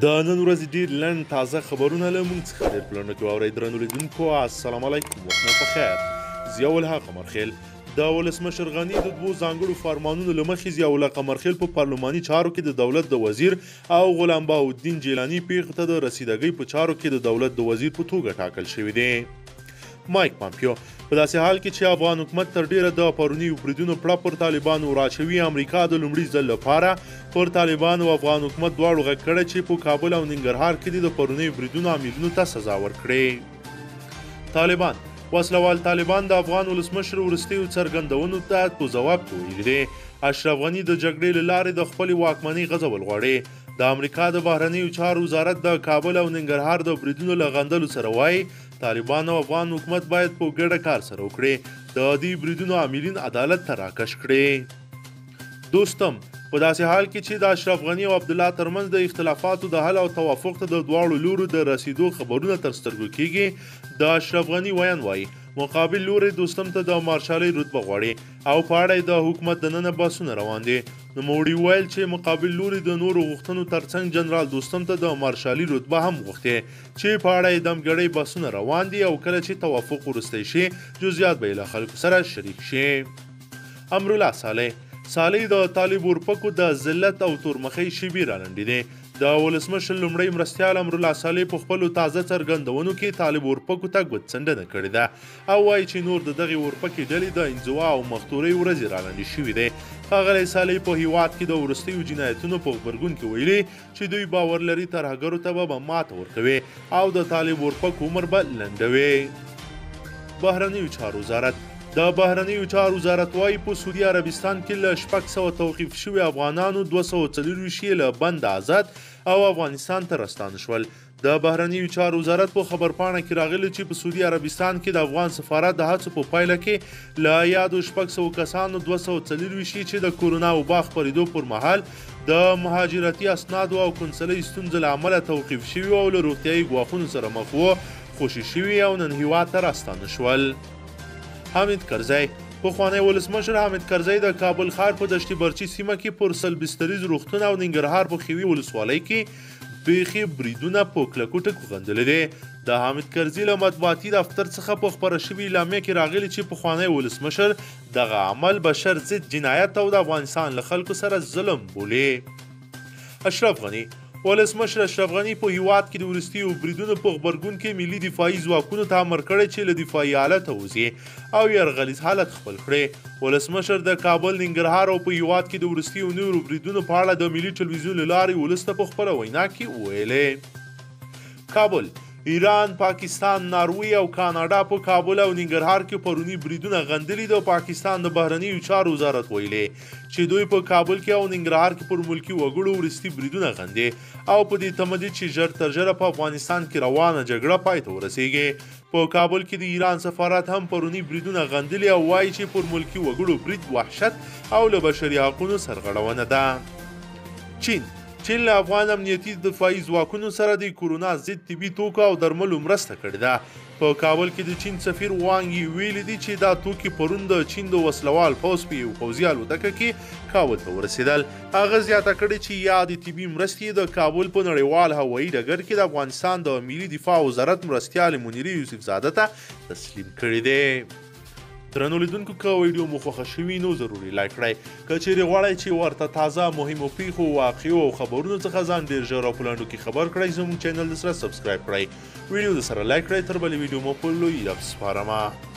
د نن ورځې ډېر لنډ تازه خبرونه له موږ څخه ډېر په لنډه کې واورئ. درنو لیدونکو السلام علیکم، وخت مو پخیر. ضیاءالحق قمرخیل د ولسمشر غني د دوو ځانګړو فرمانونو له مخې ضیاءالحق قمرخیل په پارلماني چارو کې د دولت د وزیر او غلام بهاءالدین جیلاني پیښو ته د رسیدګۍ په چارو کې د دولت د وزیر په توګه ټاکل شوي دي. مایک پامپیو په داسې حال کې چې افغان حکومت تر ډیره د پروني بریدونو پړه پر طالبانو راچوي، امریکا د لومړي ځل لپاره پر طالبانو او افغان حکومت دواړو غږ کړی چې په کابل او ننګرهار کې د پروني بریدونو عاملینو ته سزا ورکړي. طالبان وسلوال طالبان د افغان ولسمشر وروستیو څرګندونو ته په ځواب کې ویلي دي اشرف غني د جګړې له لارې د خپلې واکمنۍ غځول غواړي. د امریکا د بهرنیو چارو وزارت د کابل او ننګرهار د بریدونو له غندلو سره وایي طالبان او افغان حکومت باید په ګډه کار سره وکړي، د دې بریدونو عاملین عدالت ته راکش کړي. دوستم په داسې حال کې چې د اشرف غني او عبدالله ترمنځ د اختلافاتو د حل او توافق ته د دواړو لورو د رسیدو خبرونه تر سترګو کېږي، د اشرف غني ویان وایي مقابل لوري دوستم ته د مارشالۍ رتبه غواړي او په اړه د حکومت دننه بحثونه روان دي. نوموړي ویل چې مقابل لوري د نورو غوښتنو ترڅنګ جنرال دوستم ته د مارشالۍ رتبه هم غوښتې چې په اړه یې دمګړۍ بحثونه روان دي او کله چې توافق وروستی شي جزئیات به یې له خلکو سره شریک شي. امرالله صالح د طالب اورپکو د ذلت او تورمخۍ شیبې رالنډې دي. د ولسمشر لومړی مرستیال امرالله صالح په خپلو تازه څرګندونو کې طالب اورپکو ته ګوتڅنډنه کړې ده او وایي چې نور د دغې اورپکې ډلې د انزوا او مختورۍ ورځې رالنډې شوي دي. ښاغلی صالح په هیواد کې د وروستیو جنایتونو په غبرګون کې ویلي چې دوی باور لري ترهګرو ته به ماته ورکوي او د طالب اورپکو عمر به لنډوي. بهرنیو چارو وزارت د بهرنیو چارو وزارت وایي په سعودي عربستان کې له 600 توقیف شوي افغانانو 240 له بند آزاد او افغانستان ته راستانه شول. د بهرنیو چارو وزارت په خبرپاڼه کې راغلی چې په سعودي عربستان کې د افغان سفارت د هڅو په پایله کې له یادو 600 کسانو 240 چې د کورونا وبا خپرېدو پر مهال د مهاجرتي اسنادو او کنسلۍ ستونزو له امله توقیف شوي او له روغتیایي ګواښونو سره مخ وو، خوشي شوي او نن هیواد ته راستانه شول. حامد کرزی پخوانی ولسمشر حامد کرزی د کابل ښار په دشتي برچي سیمه کې پر سل بستریز روغتون او ننګرهار په ښوي ولسوالۍ کې بیخي بریدونه په کلکو ټکو غندلي دي. د حامد کرزي له مطبوعاتي دفتر څخه په خپره شوې اعلامیه کې راغلي چې پخوانی ولسمشر دغه عمل بشر ضد جنایت او د افغانستان له خلکو سره ظلم بولي. اشرف غني ولسمشر اشرف غني په هیواد کې د وروستیو بریدونو په غبرګون کې ملي دفاعي ځواکونو ته امر کړی چې له دفاعي حالته وځي او یرغلیز حالت خپل کړي. ولسمشر د کابل، ننګرهار او په هیواد کې د وروستیو نورو بریدونو په اړه د ملي ټلویزیون له لارې ولس ته په خپله وینا کې ویلې. کابل ایران، پاکستان، ناروی او کاناډا په کابل او ننګرهار کې پرونی بریدونه غندلي د پاکستان د بهرنیو چارو وزارت ویلي چې دوی په کابل کې او ننګرهار کې پر ملکی وګړو وروستي بریدونه غندي او په دې تمه دي چې ژر تر ژره په افغانستان کې روانه جګړه پای ته ورسیږي. په کابل کې د ایران سفارت هم پرونی بریدونه غندلي او وایي چې پر ملکی وګړو برید وحشت او له بشري حقونو سرغړونه ده. چین له افغان امنیتي دفاعي ځواکونو سره د کورونا ضد طبي توکو او درملو مرسته کړې ده. په کابل کې د چین سفیر وانګ یي ویلي دي چې دا توکي پرون د چین د وسلوال پوځ په یو پوځي الوتکه کې کابل ته ورسېدل. هغه زیاته کړې چې یادې طبي مرستې د کابل په نړیوال هوایي ډګر کې د افغانستان د ملي دفاع وزارت مرستیال منیرې یوسف زاده ته تسلیم کړې دي. درنو لیدونکو که ویډیو مو خوښه شوي نو ضروري لایک کړئ. که چیرې غواړئ چې ورته تازه مهمو پیښو، واقعو او خبرونو څخه ځان ډېر ژر او په لنډو کې خبر کړئ زموږ چینل سره سبسکرایب کړئ. ویډیو د سره لایک کړئ. تر بلې ویډیو مو په لوی ادب سپارمه.